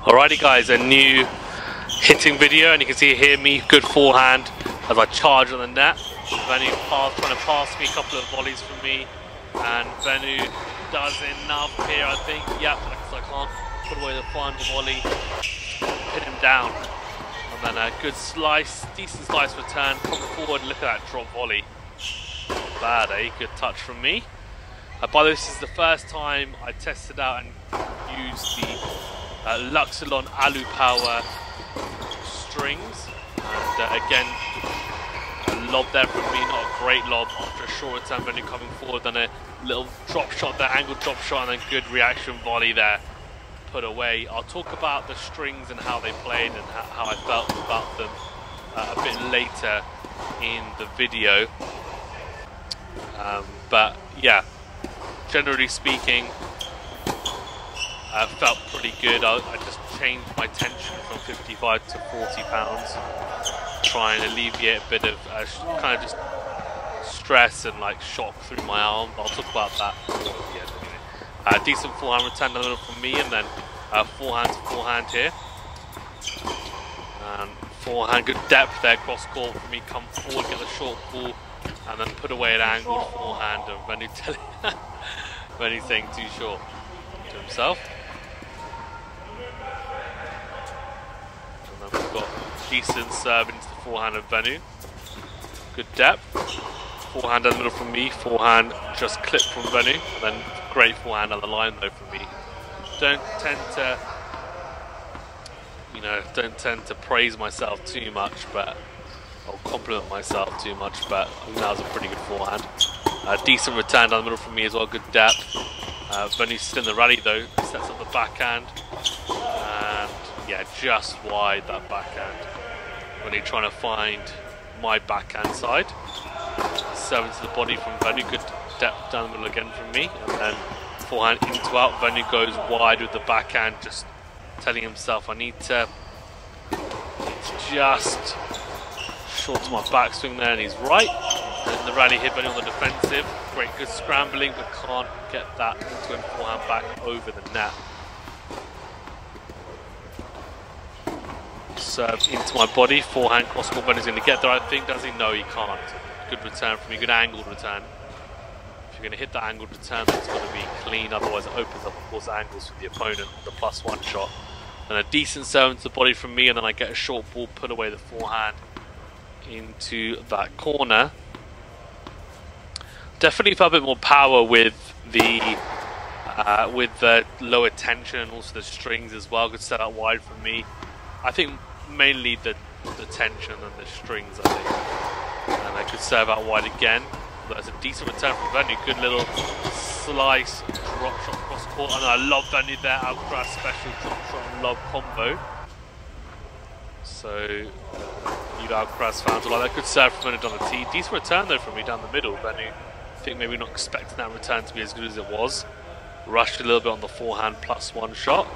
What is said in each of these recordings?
Alrighty guys, a new hitting video, and you can see here me, good forehand as I charge on the net. Venu trying to pass me a couple of volleys from me, and Venu does enough here, I think. Yep, because I can't put away the final volley, hit him down. And then a good slice, decent slice return, come forward and look at that drop volley. Bad, eh? Good touch from me. By the way, this is the first time I tested out and used the Luxilon Alu power strings, and again a lob there from me, not a great lob after a short return. Venu coming forward, then a little drop shot there, angled drop shot, and then good reaction volley there, put away. I'll talk about the strings and how they played and how I felt about them a bit later in the video, but yeah, generally speaking, felt pretty good. I just changed my tension from 55 to 40 pounds, try and alleviate a bit of kind of just stress and like shock through my arm. I'll talk about that at the end anyway. Decent forehand return a little from me, and then forehand to forehand here. And forehand, good depth there, cross court for me, come forward, get the short ball, and then put away an angled forehand, and Venu telling Venu saying too short to himself. And then we've got decent serve into the forehand of Venu. Good depth. Forehand in the middle from me, forehand just clipped from Venu, then great forehand on the line though from me. Don't tend to praise myself too much, but I'll compliment myself too much, but I think that was a pretty good forehand. Decent return down the middle from me as well, good depth. Venu's still in the rally though, sets up the backhand, and yeah, just wide that backhand. Venu trying to find my backhand side. Serve into the body from Venu, good depth down the middle again from me, and then forehand into out. Venu goes wide with the backhand, just telling himself I need to just short to my backswing there, and he's right. And the rally hit Venu on the defensive. Great, good scrambling, but can't get that into him forehand back over the net. Serve into my body, forehand cross court. Venu's going to get there, I think. Does he? No, he can't. Good return from me, good angled return. If you're going to hit that angled return, it's got to be clean, otherwise it opens up, of course, angles for the opponent with the +1 shot. And a decent serve into the body from me, and then I get a short ball, put away the forehand into that corner. Definitely felt a bit more power with the lower tension and also the strings as well. Good set out wide from me. I think mainly the tension and the strings, I think. And I could serve out wide again. That's a decent return from Venu. Good little slice, drop shot cross court. And I love Venu there. Outcross special drop shot and lob combo. So you Outcross fans will like that. Good serve from Venu on the tee. Decent return though from me down the middle. Venu, I think maybe not expecting that return to be as good as it was. Rushed a little bit on the forehand +1 shot.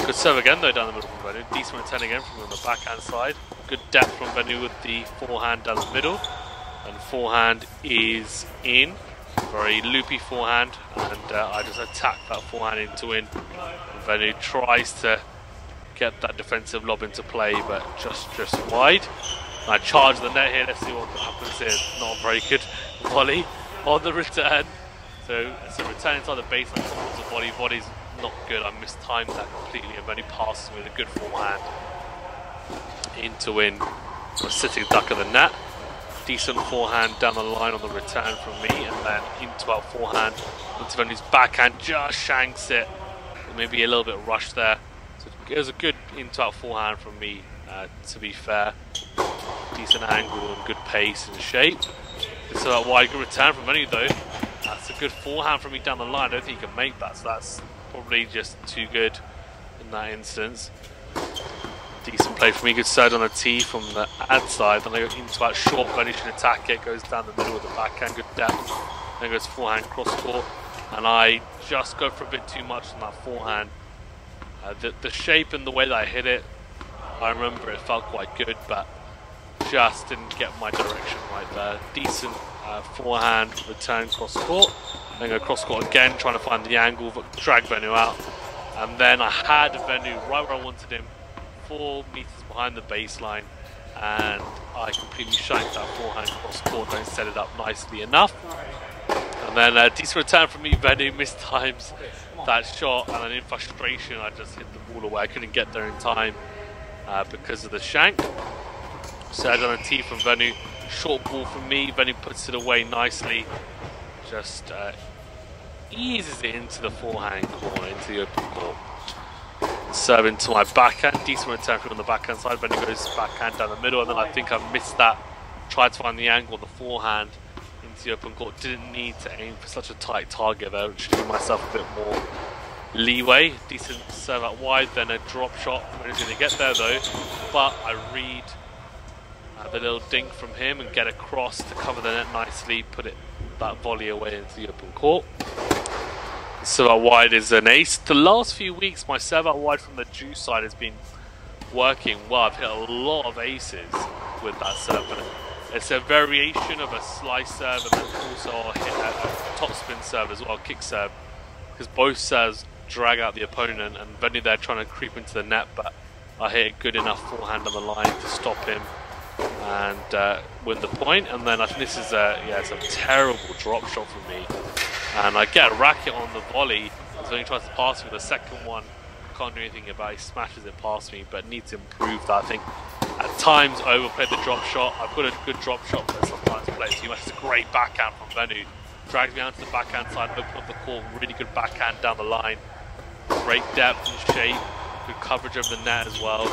Good serve again though down the middle from Venu. Decent return again from on the backhand side. Good depth from Venu with the forehand down the middle. And forehand is in. Very loopy forehand. And I just attack that forehand into in. And Venu tries to get that defensive lob into play, but just wide. And I charge the net here. Let's see what happens here. Not a very good volley on the return. So it's a return inside the baseline towards the body. Body's not good. I mistimed that completely, and Venu passes with a good forehand into in. A sitting duck of the net. Decent forehand down the line on the return from me, and then into out forehand into Venu's backhand, just shanks it. Maybe a little bit rushed there. So it was a good into out forehand from me, to be fair. Decent angle and good pace and shape. It's a wide good return from Venu though. That's a good forehand from me down the line. I don't think he can make that, so that's probably just too good in that instance. Decent play for me, good serve on the tee from the ad side. Then I go into that short, Venu should attack it, goes down the middle with the backhand, good depth. Then goes forehand cross court, and I just go for a bit too much on that forehand. The shape and the way that I hit it, I remember it felt quite good, but just didn't get my direction right there. Decent forehand return cross court, then go cross court again, trying to find the angle, but drag Venu out. And then I had Venu right where I wanted him, 4 meters behind the baseline, and I completely shanked that forehand cross court, don't set it up nicely enough. And then a decent return from me, Venu mistimes that shot, and then in frustration I just hit the ball away. I couldn't get there in time because of the shank. Serge on a tee from Venu, short ball from me, Venu puts it away nicely, just eases it into the forehand corner, into the open court. Serve into my backhand, decent return from on the backhand side, Venu goes backhand down the middle, and then I think I missed that, tried to find the angle, the forehand into the open court, didn't need to aim for such a tight target there, which gave myself a bit more leeway. Decent serve out wide, then a drop shot, Venu's going to get there though, but I read the little dink from him and get across to cover the net nicely, put that volley away into the open court. Serve out wide is an ace. The last few weeks my serve out wide from the juice side has been working well. I've hit a lot of aces with that serve. And it's a variation of a slice serve, and then also I'll hit a topspin serve as well, kick serve, because both serves drag out the opponent, and Venu there trying to creep into the net, but I hit a good enough forehand on the line to stop him and win the point. And then I think this is it's a terrible drop shot from me, and I get a racket on the volley. So he tries to pass me. The second one, can't do anything about. He smashes it past me, but needs to improve that. I think at times overplayed the drop shot. I've got a good drop shot, but sometimes play it too much. It's a great backhand from Venu. Drags me onto the backhand side, open up the court. Really good backhand down the line. Great depth and shape. Good coverage over the net as well.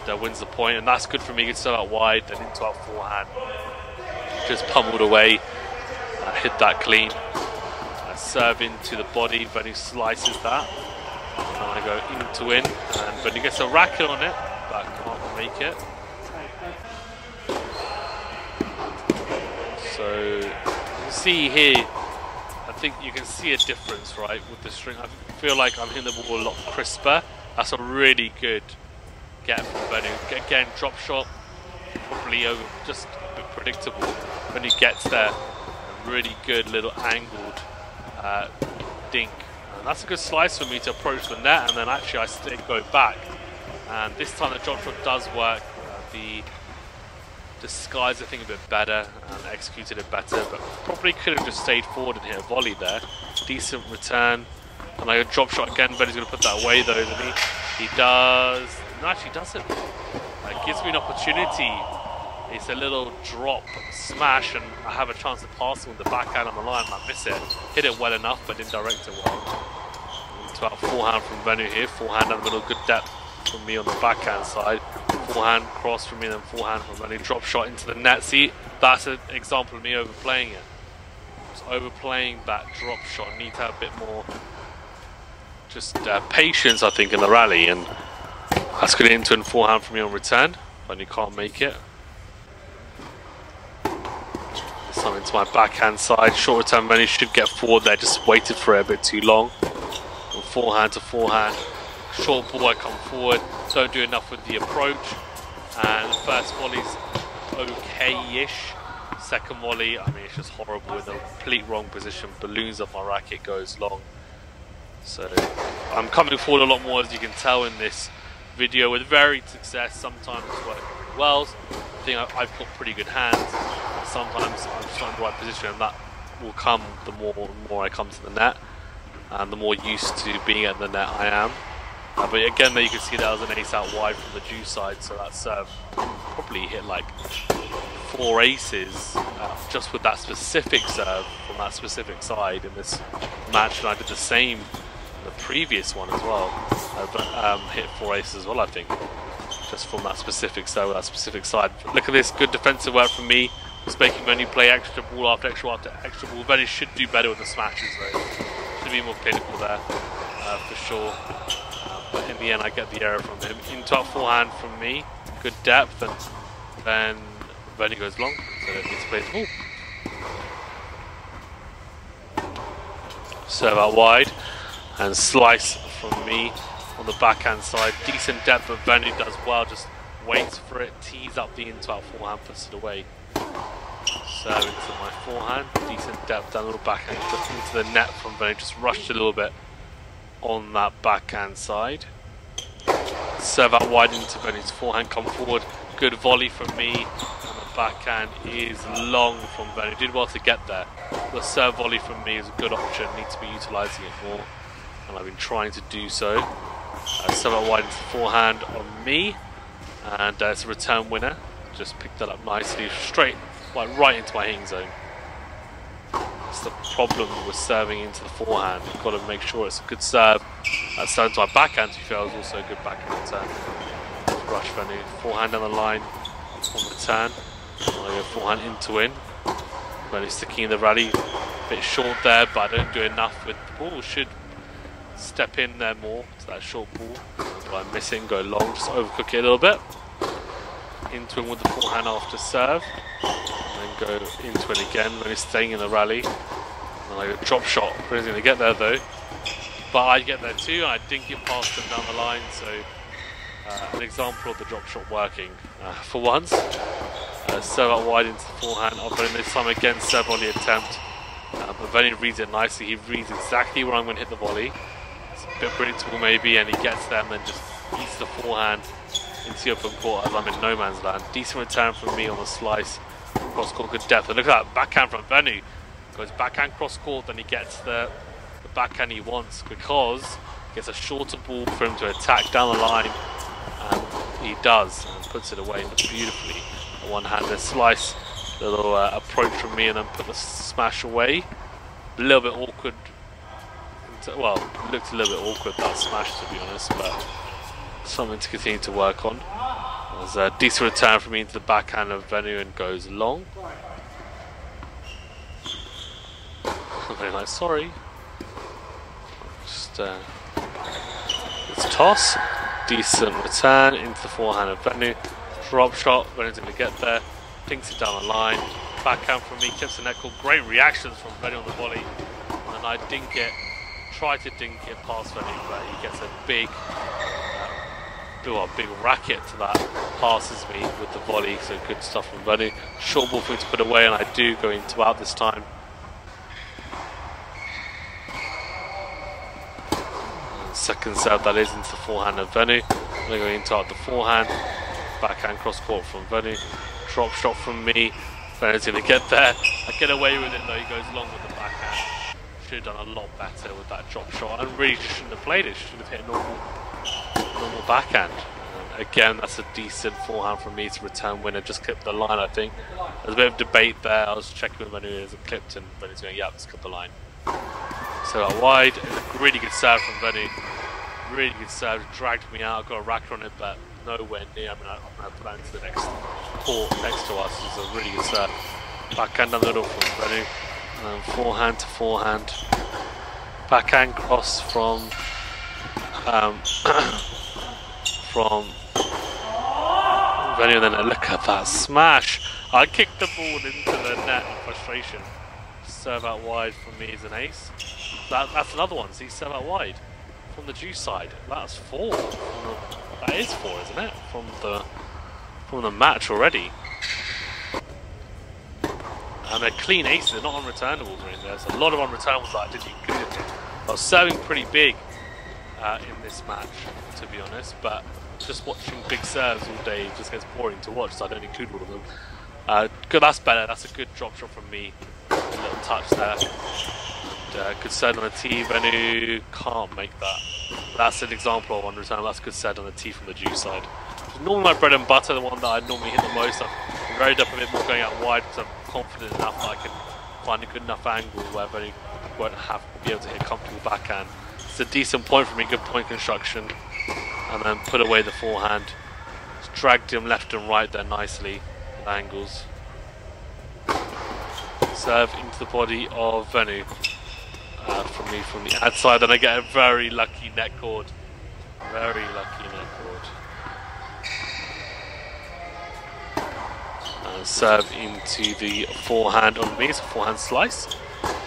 And wins the point. And that's good for me. Good serve out wide, then into our forehand. Just pummeled away. Hit that clean. Serve into the body. Venu slices that. And I go in to win. And Venu gets a racket on it, but can't make it. So you see here, I think you can see a difference, right, with the string. I feel like I'm hitting the ball a lot crisper. That's a really good get from Venu. Again, drop shot, probably over, just a bit predictable. When he gets there, a really good little angled dink. And that's a good slice for me to approach the net, and then actually I still go back. And this time the drop shot does work. The disguise, I think, a bit better and executed it better, but probably could have just stayed forward and hit a volley there. Decent return, and I drop shot again. Benny's going to put that away though, isn't he? He does. No, actually doesn't. It gives me an opportunity. It's a little drop smash, and I have a chance to pass it with the backhand on the line, and I miss it. Hit it well enough, but didn't direct it well. It's about forehand from Venu here. Forehand in the middle, good depth from me on the backhand side. Forehand cross from me, then forehand from Venu. Drop shot into the net. See, that's an example of me overplaying it. Just overplaying that drop shot. Need to have a bit more just patience, I think, in the rally, and that's going into a forehand from me on return. Venu can't make it. This time into my backhand side. Short return, Venu should get forward there. Just waited for it a bit too long. From forehand to forehand. Short ball, I come forward. Don't do enough with the approach. And the first volley's okay-ish. Second volley, I mean, it's just horrible in the complete wrong position. Balloons off my racket, goes long. So I'm coming forward a lot more, as you can tell in this video, with varied success. Sometimes it's working pretty well. I think I've got pretty good hands. Sometimes I'm just not in the right position, and that will come the more I come to the net, and the more used to being at the net I am. But again, there you can see that was an ace out wide from the Jew side, so that serve probably hit like 4 aces just with that specific serve from that specific side in this match, and I did the same in the previous one as well. But hit 4 aces as well, I think, just from that specific serve with that specific side. Look at this, good defensive work from me. Just making Venu play extra ball after extra ball after extra ball. Venu should do better with the smashes though. Should be more clinical there, for sure. But in the end, I get the error from him. Into our forehand from me, good depth, and then Venu goes long, so I don't need to play the ball. Serve out wide, and slice from me on the backhand side. Decent depth, but Venu does well, just waits for it, tees up the into our forehand, puts it away. Serve into my forehand, decent depth down, a little backhand into the net from Venu, just rushed a little bit on that backhand side. Serve out wide into Venu's forehand, come forward. Good volley from me, and the backhand is long from Venu. Did well to get there. The serve volley from me is a good option. Need to be utilising it more, and I've been trying to do so. Serve out wide into the forehand on me, and it's a return winner. Just picked that up nicely, straight, like right into my hitting zone. That's the problem with serving into the forehand. You've got to make sure it's a good serve. That serve to my backhand, to be fair, was also a good backhand return. Rush Venu, forehand down the line on return. I go forehand into in. Venu sticking in the rally, a bit short there, but I don't do enough with the ball. Should step in there more to that short ball. But I'm missing, go long, just overcook it a little bit. Into in with the forehand after serve. And then go into it again, Venu staying in the rally. And I go drop shot. Venu's going to get there though. But I get there too, and I didn't get past them down the line, so an example of the drop shot working for once. Serve out wide into the forehand, but this time again serve volley attempt. But Venu reads it nicely, he reads exactly where I'm going to hit the volley. It's a bit predictable maybe, and he gets there and then just eats the forehand into the open court as I'm in no man's land. Decent return from me on the slice, cross court good depth. And look at that backhand from Venu. Goes backhand cross court, then he gets the backhand he wants because he gets a shorter ball for him to attack down the line, and he does, and puts it away beautifully. A one-handed slice, little approach from me, and then put the smash away. A little bit awkward, well, it looked a little bit awkward that smash, to be honest, but something to continue to work on. There's a decent return from me into the backhand of Venu and goes long. Very nice, sorry. Just it's toss, decent return into the forehand of Venu, drop shot. Venu's going to get there, thinks it down the line, backhand from me, keeps the net call. Great reactions from Venu on the volley, and then I dink it, try to dink it past Venu, but he gets a big racket to that, passes me with the volley. So good stuff from Venu. Short ball for me to put away, and I do go into out this time. Second serve that is into the forehand of Venu. I'm going to go into out the forehand. Backhand cross court from Venu. Drop shot from me. Venu's going to get there. I get away with it though, he goes long with the backhand. Should have done a lot better with that drop shot, and really just shouldn't have played it. Should have hit a normal backhand. And again, that's a decent forehand from me to return winner. Just clipped the line, I think. There's a bit of debate there. I was checking with Venu as it clipped, and Venu's going, yeah, let's clip the line. So out wide, really good serve from Venu. Really good serve, dragged me out. I got a racket on it, but nowhere near. I mean, I'm going to put that into the next court next to us. It's a really good serve. Backhand down the middle from Venu. Forehand to forehand. Backhand cross from Venu, and then look at that smash. I kicked the ball into the net in frustration. Serve out wide from me is an ace. That's another one. See, serve out wide from the juice side. That's 4. That is 4, isn't it? From the match already. And they're clean aces. They're not unreturnables or anything. There's a lot of unreturnables that I didn't include in here. I was serving pretty big in this match, to be honest. But just watching big serves all day just gets boring to watch, so I don't include all of them. Good. That's better. That's a good drop shot from me. A little touch there. And, good set on the tee. Venu can't make that. That's an example of one return. That's good set on the tee from the juice side. It's normally my bread and butter, the one that I normally hit the most. I've varied up a bit more going out wide because I'm confident enough that I can find a good enough angle where Venu won't be able to hit a comfortable backhand. It's a decent point for me, good point construction. And then put away the forehand. Just dragged him left and right there nicely with angles. Serve into the body of Venu from me from the outside, and I get a very lucky net cord. Very lucky net cord. And serve into the forehand on me. It's a forehand slice.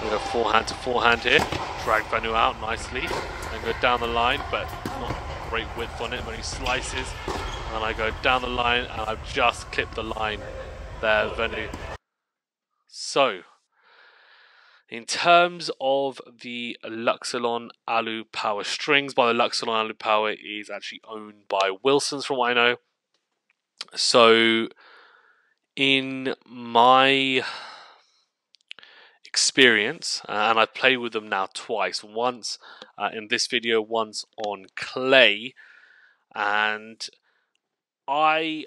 We go forehand to forehand here. Drag Venu out nicely and go down the line, but not great width on it when he slices. And I go down the line, and I've just clipped the line there, Venu. So, In terms of the Luxilon Alu Power strings, by the Luxilon Alu Power is actually owned by Wilson's from what I know. So in my experience, and I've played with them now twice, once in this video, once on clay, and I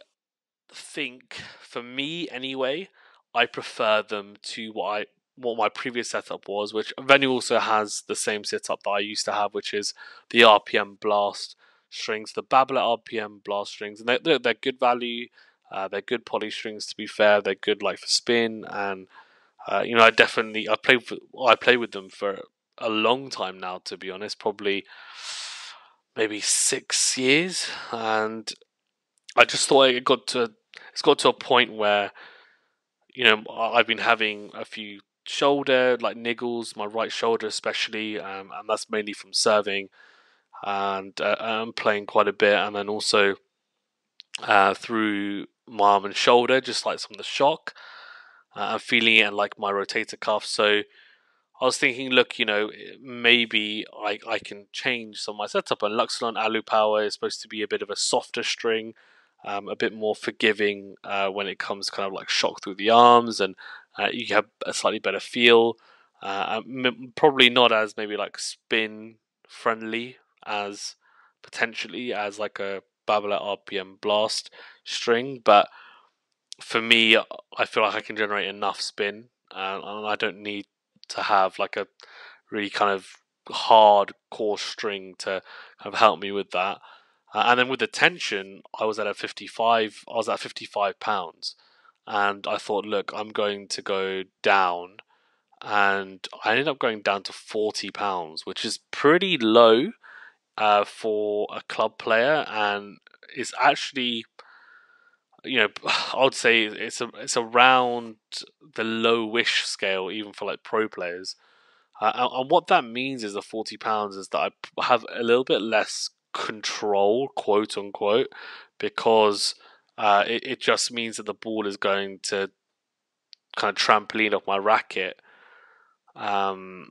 think, for me anyway, I prefer them to what my previous setup was, which Venue also has the same setup that I used to have, which is the RPM Blast strings, the Babbler RPM Blast strings, and they're good value. They're good poly strings. To be fair, they're good like for spin, and I play with them for a long time now. To be honest, probably maybe 6 years, and I just thought it's got to a point where I've been having a few shoulder like niggles, my right shoulder especially, and that's mainly from serving and I'm playing quite a bit, and then also through my arm and shoulder, just like some of the shock. I'm feeling it in like my rotator cuff, so I was thinking, look, maybe I can change some of my setup. And Luxilon Alu Power is supposed to be a bit of a softer string, a bit more forgiving when it comes kind of like shock through the arms, and you have a slightly better feel. Probably not as maybe like spin friendly as potentially as like a Babbler RPM Blast string, but for me, I feel like I can generate enough spin, and I don't need to have like a really kind of hard core string to kind of help me with that. And then with the tension, I was at 55. I was at 55 pounds, and I thought, look, I'm going to go down, and I ended up going down to 40 pounds, which is pretty low for a club player, and is actually I would say it's around the low-ish scale, even for like pro players. And what that means is the £40 is that I have a little bit less control, quote unquote, because it just means that the ball is going to kind of trampoline off my racket, um,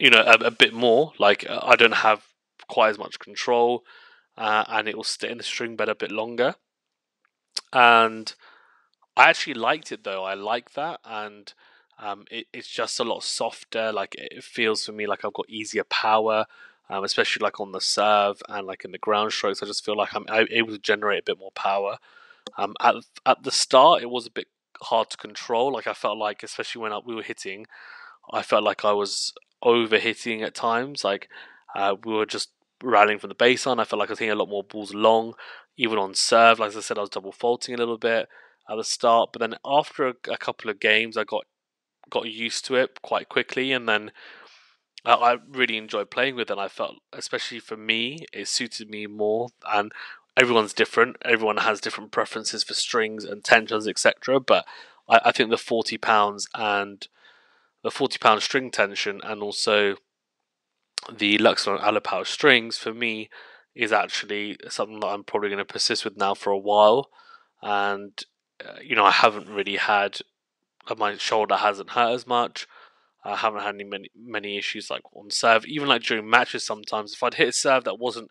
a bit more. Like I don't have quite as much control, and it will stay in the string bed a bit longer. And I actually liked it though. I like that, and it's just a lot softer. Like it feels for me like I've got easier power, especially like on the serve and like in the ground strokes. I just feel like I'm able to generate a bit more power. At the start, it was a bit hard to control. Like I felt like, especially when we were hitting, I felt like I was over hitting at times. Like we were just rallying from the baseline. I felt like I was hitting a lot more balls long, even on serve. Like I said, I was double faulting a little bit at the start, but then after a couple of games, I got used to it quite quickly, and then I really enjoyed playing with it. And I felt, especially for me, it suited me more. And everyone's different; everyone has different preferences for strings and tensions, etc. But I think the £40 and the £40 string tension, and also the Luxilon Alu Power strings, for me is actually something that I'm probably going to persist with now for a while. And I haven't really had my shoulder hasn't hurt as much. I haven't had many issues like on serve. Even like during matches, sometimes if I'd hit a serve that wasn't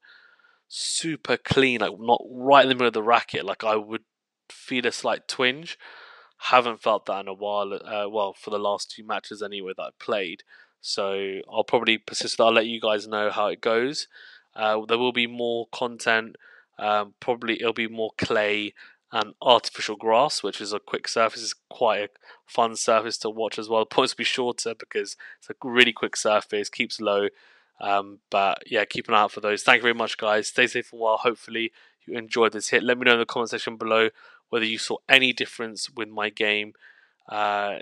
super clean, like not right in the middle of the racket, like I would feel a slight twinge. Haven't felt that in a while. Well, for the last 2 matches anyway that I played. So I'll probably persist. I'll let you guys know how it goes. There will be more content. Probably it'll be more clay and artificial grass, which is a quick surface. It's quite a fun surface to watch as well. The points will be shorter because it's a really quick surface, keeps low. But yeah, keep an eye out for those. Thank you very much, guys. Stay safe for a while. Hopefully you enjoyed this hit. Let me know in the comment section below whether you saw any difference with my game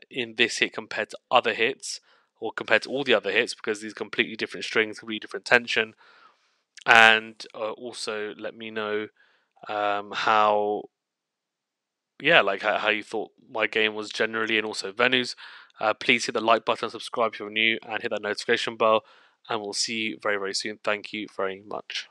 in this hit compared to other hits, or compared to all the other hits, because these are completely different strings, completely different tension. And also let me know how you thought my game was generally, and also venues. Please hit the like button, subscribe if you're new, and hit that notification bell, and we'll see you very, very soon. Thank you very much.